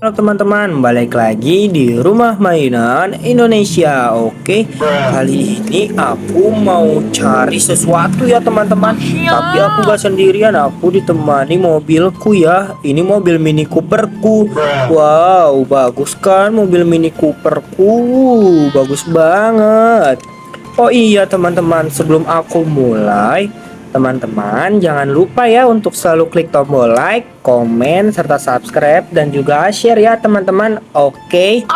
Halo teman-teman, balik lagi di rumah mainan Indonesia. Oke, kali ini aku mau cari sesuatu ya teman-teman. Tapi aku gak sendirian, aku ditemani mobilku ya. Ini mobil Mini Cooperku. Wow, bagus kan mobil Mini Cooperku. Bagus banget. Oh iya teman-teman, sebelum aku mulai, teman-teman jangan lupa ya untuk selalu klik tombol like, komen, serta subscribe dan juga share ya teman-teman. Oke.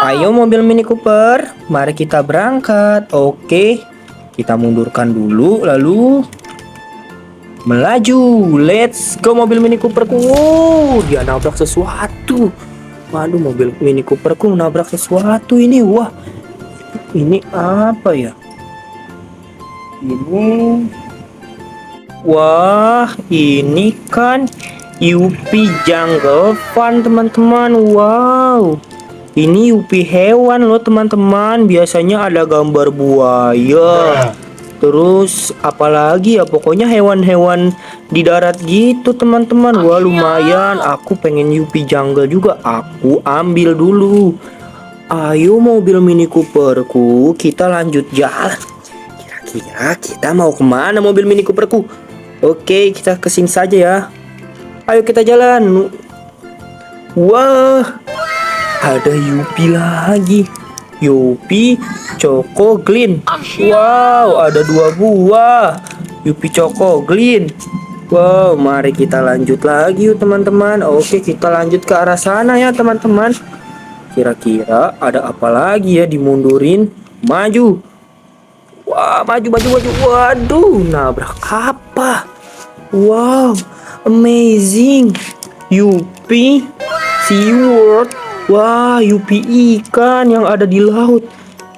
Ayo mobil Mini Cooper, mari kita berangkat. Oke. Kita mundurkan dulu lalu melaju. Let's go mobil Mini Cooperku. Wow, dia nabrak sesuatu. Waduh, mobil Mini Cooperku nabrak sesuatu ini. Wah, ini apa ya? Wah, ini kan Yupi Jungle Fun teman-teman. Wow, ini Yupi hewan loh teman-teman. Biasanya ada gambar buaya. Terus apalagi ya, pokoknya hewan-hewan di darat gitu teman-teman. Wah, lumayan. Aku pengen Yupi Jungle juga. Aku ambil dulu. Ayo mobil Mini Cooperku, kita lanjut jalan. Kira-kira kita mau kemana mobil Mini Cooperku? Oke, kita kesini saja ya. Ayo kita jalan. Wah, ada Yupi lagi. Yupi Choco Glint. Wow, ada 2 buah Yupi Choco Glint. Wow, mari kita lanjut lagi yuk teman-teman. Oke, kita lanjut ke arah sana ya teman-teman. Kira-kira ada apa lagi ya, dimundurin. Maju. Wah, maju. Waduh, nabrak apa? Wow, amazing. Yupi SeaWorld. Wah, Yupi ikan yang ada di laut.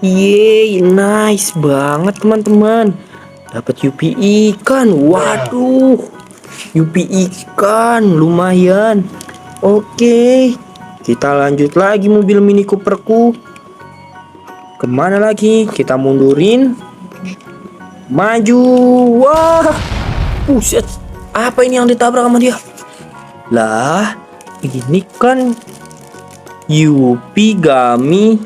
Yeay, nice banget teman-teman. Dapat Yupi ikan. Waduh, Yupi ikan lumayan. Oke, kita lanjut lagi mobil Mini Cooperku. Kemana lagi? Kita mundurin. Maju. Wah, buset. Apa ini yang ditabrak sama dia? Lah, ini kan Yupi Gummy.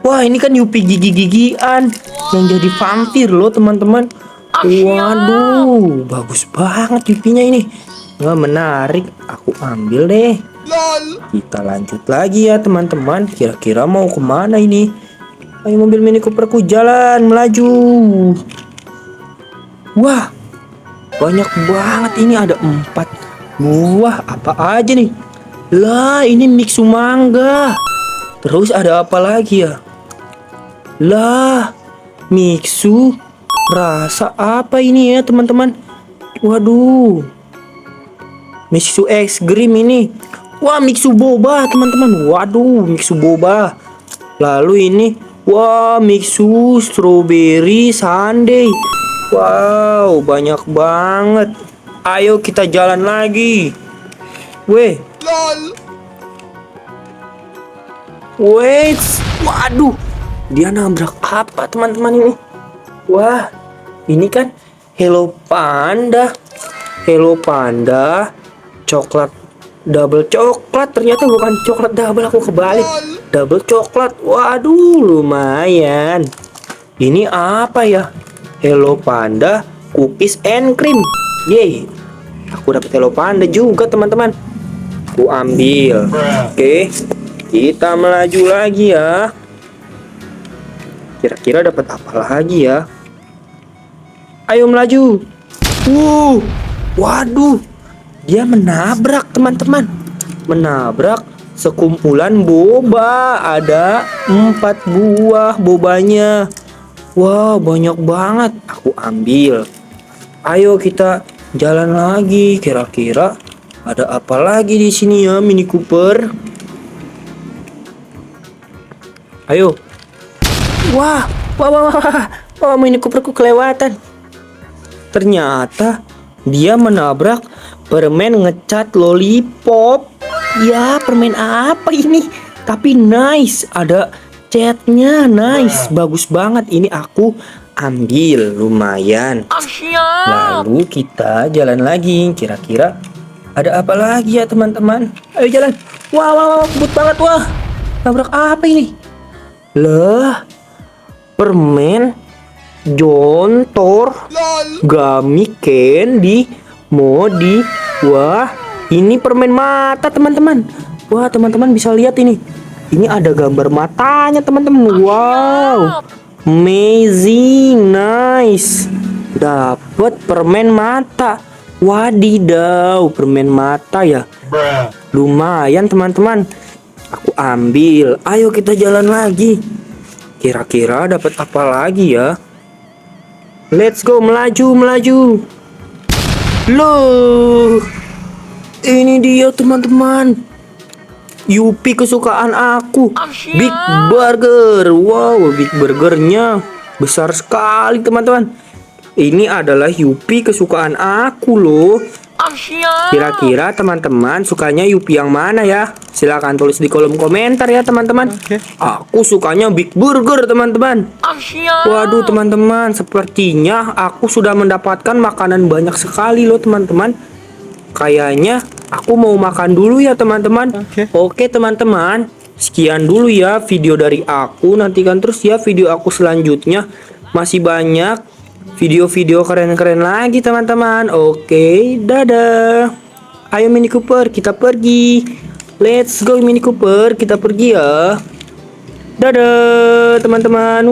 Wah, ini kan Yupi gigi-gigian yang jadi vampir loh teman-teman. Waduh, bagus banget Yupinya ini. Wah, menarik. Aku ambil deh. Kita lanjut lagi ya teman-teman. Kira-kira mau kemana ini? Ayo mobil Mini Cooperku jalan melaju. Wah, banyak banget ini, ada 4 buah. Apa aja nih? Lah, ini Mixu mangga. Terus ada apa lagi ya? Lah, Mixu rasa apa ini ya teman-teman? Waduh, Mixu es krim ini. Wah, Mixu boba teman-teman. Waduh, Mixu boba. Lalu ini, wah, Mixu strawberry sundae. Wow, banyak banget. Ayo kita jalan lagi. Weh. Wait. Waduh, dia nabrak apa teman-teman ini? Wah, ini kan Hello Panda. Hello Panda coklat, double coklat. Ternyata bukan coklat double, aku kebalik. Double coklat. Waduh, lumayan. Ini apa ya? Hello Panda cookies and cream. Yeay, aku dapat Hello Panda juga teman-teman. Aku ambil. Oke, kita melaju lagi ya. Kira-kira dapat apa lagi ya? Ayo melaju. Waduh, dia menabrak teman-teman. Menabrak sekumpulan boba. Ada 4 buah bobanya. Wow, banyak banget. Aku ambil. Ayo kita jalan lagi. Kira-kira ada apa lagi di sini ya Mini Cooper? Ayo. Wah, Mini Cooperku kelewatan. Ternyata dia menabrak permen ngecat lollipop. Ya, permen apa ini? Tapi nice, ada catnya, nice, bagus banget. Ini aku ambil, lumayan. Lalu kita jalan lagi. Kira-kira Ada apa lagi ya teman-teman? Ayo jalan. Wah, wah, wah, kebut banget wah. Nabrak apa ini? Lah, permen Jontor Gummy Candy Modi. Wah, ini permen mata teman-teman. Wah, teman-teman bisa lihat ini. Ini ada gambar matanya teman-teman. Wow, amazing, nice. Dapat permen mata. Wadidaw, permen mata ya. Lumayan teman-teman. Aku ambil. Ayo kita jalan lagi. Kira-kira dapat apa lagi ya? Let's go, melaju, melaju. Loh, ini dia teman-teman. Yupi kesukaan aku. Big Burger. Wow, Big Burgernya besar sekali teman-teman. Ini adalah Yupi kesukaan aku loh. Kira-kira teman-teman sukanya Yupi yang mana ya? Silahkan tulis di kolom komentar ya teman-teman. Aku sukanya Big Burger teman-teman. Waduh teman-teman, sepertinya aku sudah mendapatkan makanan banyak sekali loh teman-teman. Kayaknya aku mau makan dulu ya teman-teman. Oke teman-teman, sekian dulu ya video dari aku. Nantikan terus ya video aku selanjutnya. Masih banyak video-video keren-keren lagi teman-teman. Oke, dadah. Ayo Mini Cooper, kita pergi. Let's go Mini Cooper, kita pergi ya. Dadah teman-teman.